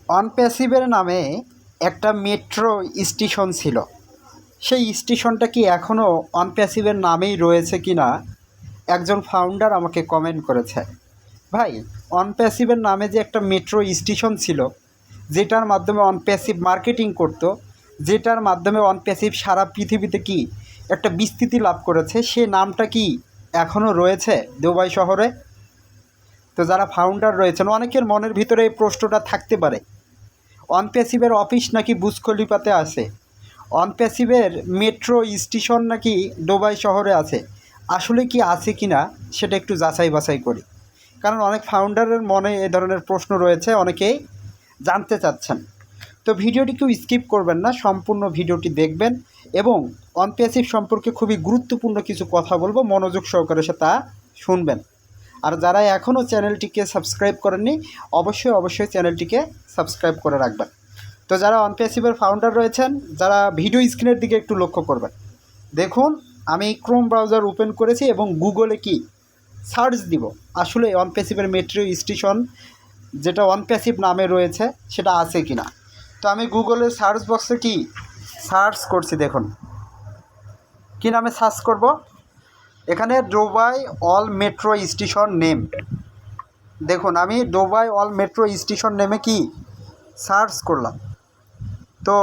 অনপ্যাসিভের নামে একটা metro station ছিল। সেই স্টেশনটা কি এখনও অনপ্যাসিভের নামেই রয়েছে কি না একজন ফাউন্ডার আমাকে কমেন্ট করেছে। ভাই, অনপ্যাসিভের নামে যে একটা মেট্রো স্টেশন ছিল, যেটার মাধ্যমে অনপ্যাসিভ মার্কেটিং করত, যেটার মাধ্যমে অনপ্যাসিভ সারা পৃথিবীতে কি একটা বিস্তৃতি লাভ করেছে, সে নামটা কি এখনও রয়েছে দুবাই শহরে? তো যারা ফাউন্ডার রয়েছেন, অনেকের মনের ভিতরে এই প্রশ্নটা থাকতে পারে, অনপ্যাসিভের অফিস নাকি বুর্জ খলিফাতে আছে, অনপ্যাসিভের মেট্রো স্টেশন নাকি দুবাই শহরে আছে। আসলে কি আছে কি না সেটা একটু যাচাই বাছাই করি, কারণ অনেক ফাউন্ডারের মনে এ ধরনের প্রশ্ন রয়েছে, অনেকেই জানতে চাচ্ছেন। তো ভিডিওটি কেউ স্কিপ করবেন না, সম্পূর্ণ ভিডিওটি দেখবেন এবং অনপ্যাসিভ সম্পর্কে খুবই গুরুত্বপূর্ণ কিছু কথা বলবো, মনোযোগ সহকারে তা শুনবেন। আর যারা এখনও চ্যানেলটিকে সাবস্ক্রাইব করেননি, অবশ্যই চ্যানেলটিকে সাবস্ক্রাইব করে রাখবেন। তো যারা অনপ্যাসিভের ফাউন্ডার রয়েছেন, যারা ভিডিও স্ক্রিনের দিকে একটু লক্ষ্য করবেন। দেখুন, আমি ক্রোম ব্রাউজার ওপেন করেছি এবং গুগলে কি সার্চ দিব, আসলে অনপ্যাসিভের মেট্রো স্টেশন যেটা অনপ্যাসিভ নামে রয়েছে সেটা আছে কি না। তো আমি গুগলের সার্চ বক্সে কি সার্চ করছি, দেখুন কি নামে সার্চ করব। এখানে Dubai all metro station name, দেখুন আমি দুবাই অল মেট্রো স্টেশন নেমে কি সার্চ করলাম। তো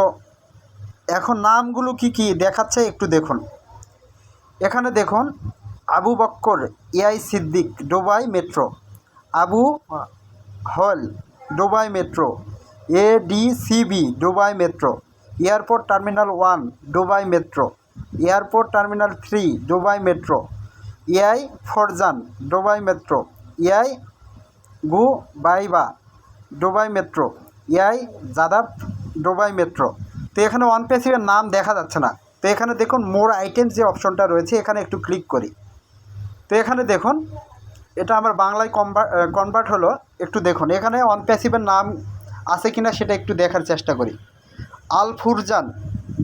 এখন নামগুলো কি কি দেখাচ্ছে একটু দেখুন। এখানে দেখুন, Abu Baker AI Siddique Dubai Metro, Abu Hail Dubai Metro, ADCB Dubai Metro, airport terminal 1 Dubai Metro, airport terminal 3 Dubai Metro, AI Furjan Dubai Metro, AI Ghubaiba Dubai Metro, AI Jadaf Dubai Metro. তো এখানে অনপ্যাসিভের নাম দেখা যাচ্ছে না। তো এখানে দেখুন মোর items যে অপশনটা রয়েছে, এখানে একটু ক্লিক করি। তো এখানে দেখুন, এটা আমার বাংলায় কনভার্ট হলো। একটু দেখুন এখানে অনপ্যাসিভের নাম আছে কিনা সেটা একটু দেখার চেষ্টা করি। আল ফুরজান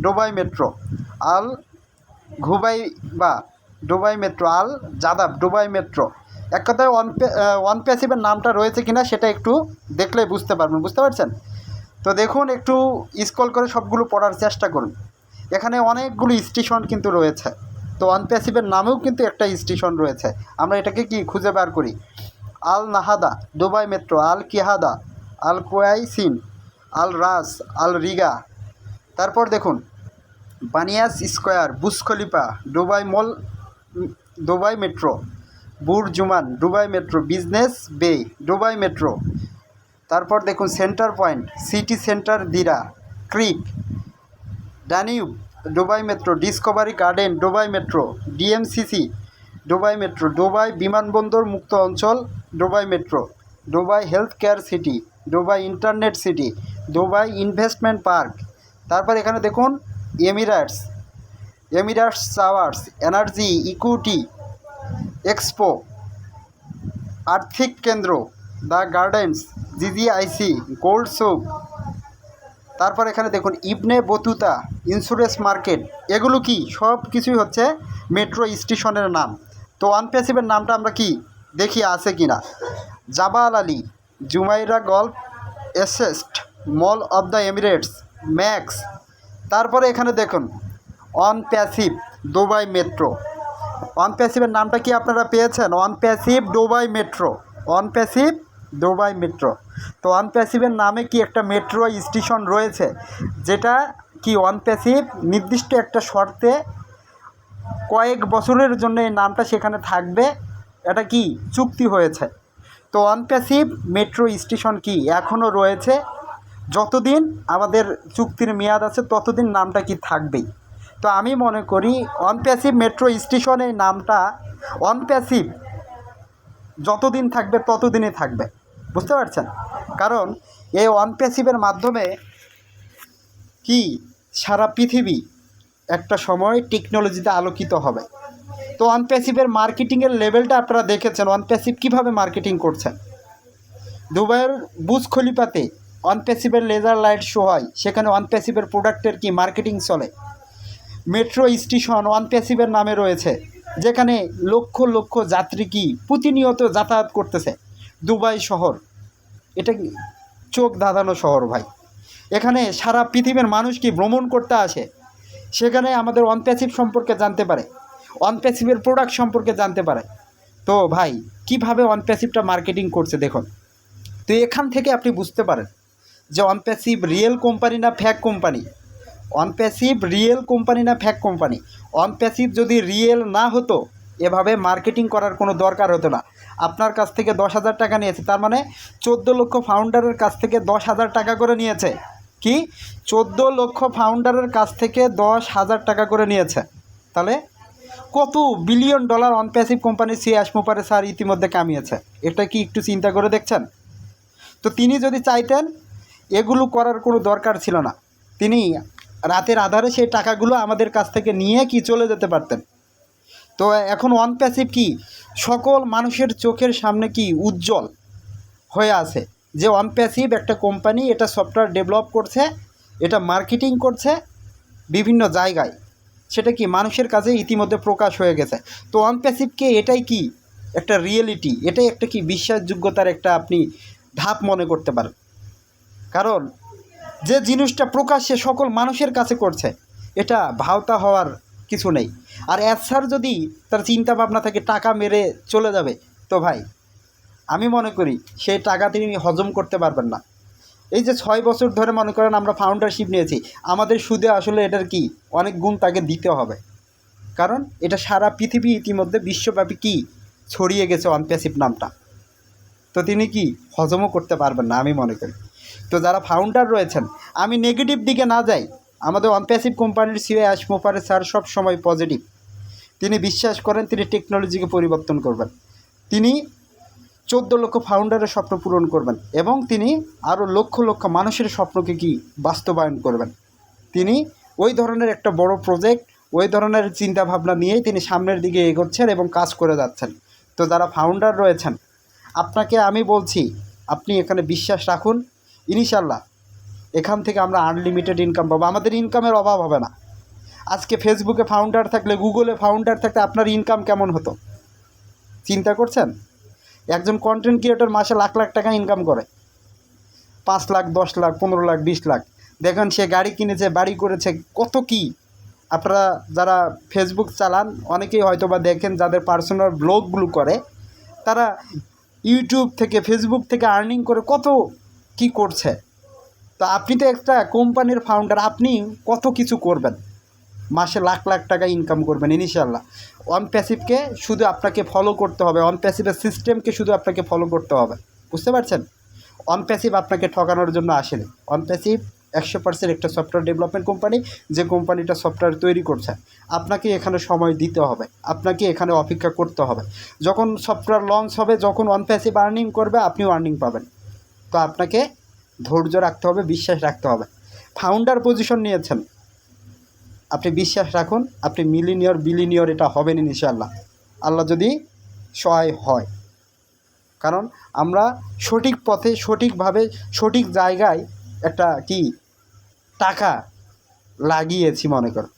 দুবাই মেট্রো, আল ঘুবাইবা দুবাই মেট্রো, আল জাদাব দুবাই মেট্রো। এক কথায় অনপ্যাসিভের নামটা রয়েছে কিনা সেটা একটু দেখলে বুঝতে পারবেন, বুঝতে পারছেন? তো দেখুন, একটু স্ক্রল করে সবগুলো পড়ার চেষ্টা করুন। এখানে অনেকগুলো স্টেশন কিন্তু রয়েছে। তো অনপ্যাসিভের নামেও কিন্তু একটা স্টেশন রয়েছে। আমরা এটাকে কি খুঁজে বার করি। Al Nahda Dubai Metro, Al Qiyadah, Al Qusais, Al Ras, Al Rigga. তারপর দেখুন Baniyas Square Burj Khalifa Dubai Mall Dubai Metro, Burj Juman Dubai Metro, Business Bay Dubai Metro. তারপর দেখুন centre point, City Centre Deira, Creek, Danube Dubai Metro, Discovery Garden Dubai Metro, DMCC Dubai Metro, Dubai বিমানবন্দর মুক্ত অঞ্চল Dubai Metro, Dubai health care City, Dubai Internet City, Dubai Investment Park. তারপর এখানে দেখুন Emirates towers, energy equity expo, আর্থিক কেন্দ্র, the gardens, জিজিআইসি, gold সুক। তারপর এখানে দেখুন ইবনে বতুতা ইন্স্যুরেন্স মার্কেট। এগুলো কি সব কিছুই হচ্ছে মেট্রো স্টেশনের নাম। তো অনপ্যাসিভের নামটা আমরা কি দেখি আছে কি না। Jabal Ali, Jumeirah Golf Estates, Mall of the Emirates, Max. তারপরে এখানে দেখুন অনপ্যাসিভ দুবাই মেট্রো। অনপ্যাসিভের নামটা কি আপনারা পেয়েছেন? অনপ্যাসিভ দুবাই মেট্রো, অনপ্যাসিভ দুবাই মেট্রো। তো অনপ্যাসিভের নামে কি একটা মেট্রো স্টেশন রয়েছে, যেটা কি অনপ্যাসিভ নির্দিষ্ট একটা শর্তে কয়েক বছরের জন্য এই নামটা সেখানে থাকবে, এটা কি চুক্তি হয়েছে। তো অনপ্যাসিভ মেট্রো স্টেশন কি এখনও রয়েছে, যতদিন আমাদের চুক্তির মেয়াদ আছে ততদিন নামটা কি থাকবেই। তো আমি মনে করি অনপ্যাসিভ মেট্রো স্টেশন এই নামটা অনপ্যাসিভ যতদিন থাকবে ততদিনই থাকবে, বুঝতে পারছেন? কারণ এই অনপ্যাসিভের মাধ্যমে কি সারা পৃথিবী একটা সময় টেকনোলজিতে আলোকিত হবে। তো অনপ্যাসিভের মার্কেটিংয়ের লেভেলটা আপনারা দেখেছেন, অনপ্যাসিভ কীভাবে মার্কেটিং করছেন। দুবাইয়ের বুর্জ খলিফাতে অনপ্যাসিভের লেজার লাইট শো হয়, সেখানে অনপ্যাসিভের প্রোডাক্টের কি মার্কেটিং চলে। মেট্রো স্টেশন অনপ্যাসিভের নামে রয়েছে, যেখানে লক্ষ লক্ষ যাত্রী কি প্রতিনিয়ত যাতায়াত করতেছে দুবাই শহর। এটা কি চোখ ধাঁধানো শহর ভাই। এখানে সারা পৃথিবীর মানুষ কি ভ্রমণ করতে আসে, সেখানে আমাদের অনপ্যাসিভ সম্পর্কে জানতে পারে, অনপ্যাসিভের প্রোডাক্ট সম্পর্কে জানতে পারে। তো ভাই কিভাবে অনপ্যাসিভটা মার্কেটিং করছে দেখুন। তো এখান থেকে আপনি বুঝতে পারেন যে অনপ্যাসিভ রিয়েল কোম্পানি না ফ্যাক কোম্পানি, অনপ্যাসিভ রিয়েল কোম্পানি না ফ্যাক কোম্পানি। অনপ্যাসিভ যদি রিয়েল না হতো এভাবে মার্কেটিং করার কোনো দরকার হতো না। আপনার কাছ থেকে 10,000 টাকা নিয়েছে, তার মানে 14 লক্ষ ফাউন্ডারের কাছ থেকে 10,000 টাকা করে নিয়েছে। কি 14 লক্ষ ফাউন্ডারের কাছ থেকে 10,000 টাকা করে নিয়েছে, তাহলে কত বিলিয়ন ডলার অনপ্যাসিভ কোম্পানির সিয়াস মুপারে স্যার ইতিমধ্যে কামিয়েছে। এটা কি একটু চিন্তা করে দেখছেন? তো তিনি যদি চাইতেন এগুলো করার কোনো দরকার ছিল না, তিনি রাতের আধারে সেই টাকাগুলো আমাদের কাছ থেকে নিয়ে কি চলে যেতে পারতেন। তো এখন অনপ্যাসিভ কি সকল মানুষের চোখের সামনে কি উজ্জ্বল হয়ে আছে যে অনপ্যাসিভ একটা কোম্পানি, এটা সফটওয়্যার ডেভেলপ করছে, এটা মার্কেটিং করছে বিভিন্ন জায়গায়, সেটা কি মানুষের কাছে ইতিমধ্যে প্রকাশ হয়ে গেছে। তো অনপ্যাসিভকে এটাই কি একটা রিয়েলিটি, এটাই একটা কি বিশ্বাসযোগ্যতার একটা আপনি ধাপ মনে করতে পারেন। কারণ যে জিনিসটা প্রকাশ্যে সকল মানুষের কাছে করছে, এটা ভাওতা হওয়ার কিছু নেই। আর স্যার যদি তার চিন্তা ভাবনা থেকে টাকা মেরে চলে যাবে, তো ভাই আমি মনে করি সেই টাকা তিনি হজম করতে পারবেন না। এই যে 6 বছর ধরে মনে করেন আমরা ফাউন্ডারশিপ নিয়েছি, আমাদের সুদে আসলে এটার কি অনেক গুণ তাকে দিতে হবে, কারণ এটা সারা পৃথিবী ইতিমধ্যে বিশ্বব্যাপী কি ছড়িয়ে গেছে অনপ্যাসিভ নামটা। তো তিনি কি হজমও করতে পারবেন না আমি মনে করি। তো যারা ফাউন্ডার রয়েছেন, আমি নেগেটিভ দিকে না যাই, আমাদের অনপ্যাসিভ কোম্পানির সিয়াস মুপারে স্যার সব সময় পজিটিভ। তিনি বিশ্বাস করেন তিনি টেকনোলজিকে পরিবর্তন করবেন, তিনি 14 লক্ষ ফাউন্ডারের স্বপ্ন পূরণ করবেন এবং তিনি আরও লক্ষ লক্ষ মানুষের স্বপ্নকে কি বাস্তবায়ন করবেন। তিনি ওই ধরনের একটা বড় প্রজেক্ট, ওই ধরনের চিন্তাভাবনা নিয়েই তিনি সামনের দিকে এগোচ্ছেন এবং কাজ করে যাচ্ছেন। তো যারা ফাউন্ডার রয়েছেন, আপনাকে আমি বলছি আপনি এখানে বিশ্বাস রাখুন, ইনশাল্লাহ এখান থেকে আমরা আনলিমিটেড ইনকাম পাবো, আমাদের ইনকামের অভাব হবে না। আজকে ফেসবুকে ফাউন্ডার থাকলে, গুগলে ফাউন্ডার থাকলে আপনার ইনকাম কেমন হতো চিন্তা করছেন? একজন কন্টেন্ট ক্রিয়েটর মাসে লাখ লাখ টাকা ইনকাম করে, 5 লাখ 10 লাখ 15 লাখ 20 লাখ। দেখেন সে গাড়ি কিনেছে, বাড়ি করেছে, কত কি। আপনারা যারা ফেসবুক চালান অনেকেই হয়তো বা দেখেন, যাদের পার্সোনাল ব্লগগুলো করে, তারা ইউটিউব থেকে ফেসবুক থেকে আর্নিং করে কত কি করছে। তো আপনি তো একটা কোম্পানির ফাউন্ডার, আপনি কত কিছু করবেন, মাসে লাখ লাখ টাকা ইনকাম করবেন ইনশাল্লাহ। অনপ্যাসিভকে শুধু আপনাকে ফলো করতে হবে, অনপ্যাসিভের সিস্টেমকে শুধু আপনাকে ফলো করতে হবে, বুঝতে পারছেন? অনপ্যাসিভ আপনাকে ঠকানোর জন্য আসেনি। অনপ্যাসিভ 100% একটা সফটওয়্যার ডেভেলপমেন্ট কোম্পানি, যে কোম্পানিটা সফটওয়্যার তৈরি করছে। আপনাকে এখানে সময় দিতে হবে, আপনাকে এখানে অপেক্ষা করতে হবে। যখন সফটওয়্যার লঞ্চ হবে, যখন অনপ্যাসিভ আর্নিং করবে, আপনিও আর্নিং পাবেন। তো আপনাকে ধৈর্য রাখতে হবে, বিশ্বাস রাখতে হবে। ফাউন্ডার পজিশন নিয়েছেন, আপনি বিশ্বাস রাখুন, আপনি মিলিনিয়র বিলিনিয়র এটা হবেন ইনশাআল্লাহ, আল্লাহ যদি সহায় হয়। কারণ আমরা সঠিক পথে, সঠিকভাবে, সঠিক জায়গায় একটা কি টাকা লাগিয়েছি মনে করুন।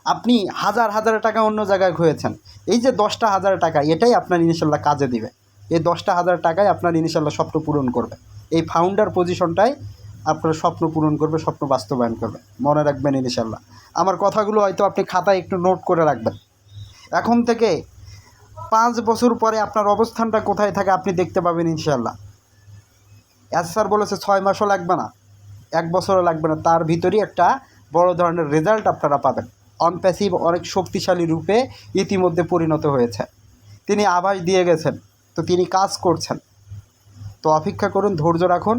আপনি হাজার হাজার টাকা অন্য জায়গায় খুঁয়েছেন, এই যে 10টা হাজার টাকা, এটাই আপনার ইনশাল্লাহ কাজে দিবে। এই 10টা হাজার টাকায় আপনার ইনশাল্লাহ স্বপ্ন পূরণ করবে। এই ফাউন্ডার পজিশনটাই আপনার স্বপ্ন পূরণ করবে, স্বপ্ন বাস্তবায়ন করবে, মনে রাখবেন ইনশাল্লাহ। আমার কথাগুলো হয়তো আপনি খাতায় একটু নোট করে রাখবেন। এখন থেকে 5 বছর পরে আপনার অবস্থানটা কোথায় থাকে আপনি দেখতে পাবেন ইনশাল্লাহ। স্যার বলেছে 6 মাসও লাগবে না, 1 বছরও লাগবে না, তার ভিতরেই একটা বড় ধরনের রেজাল্ট আপনারা পাবেন। অনপ্যাসিভ অনেক শক্তিশালী রূপে ইতিমধ্যে পরিণত হয়েছে, তিনি আভাস দিয়ে গেছেন, তো তিনি কাজ করছেন। তো অপেক্ষা করুন, ধৈর্য রাখুন,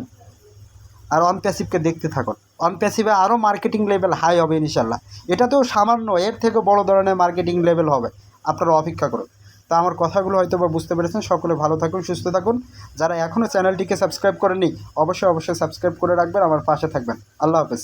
আর অনপ্যাসিভকে দেখতে থাকুন। অনপ্যাসিভে আরও মার্কেটিং লেভেল হাই হবে ইনশাল্লাহ। এটাতেও সামান্য, এর থেকে বড় ধরনের মার্কেটিং লেভেল হবে, আপনারা অপেক্ষা করুন। তা আমার কথাগুলো হয়তো বা বুঝতে পেরেছেন। সকলে ভালো থাকুন, সুস্থ থাকুন। যারা এখনও চ্যানেলটিকে সাবস্ক্রাইব করেননি, অবশ্যই সাবস্ক্রাইব করে রাখবেন, আমার পাশে থাকবেন। আল্লাহ হাফেজ।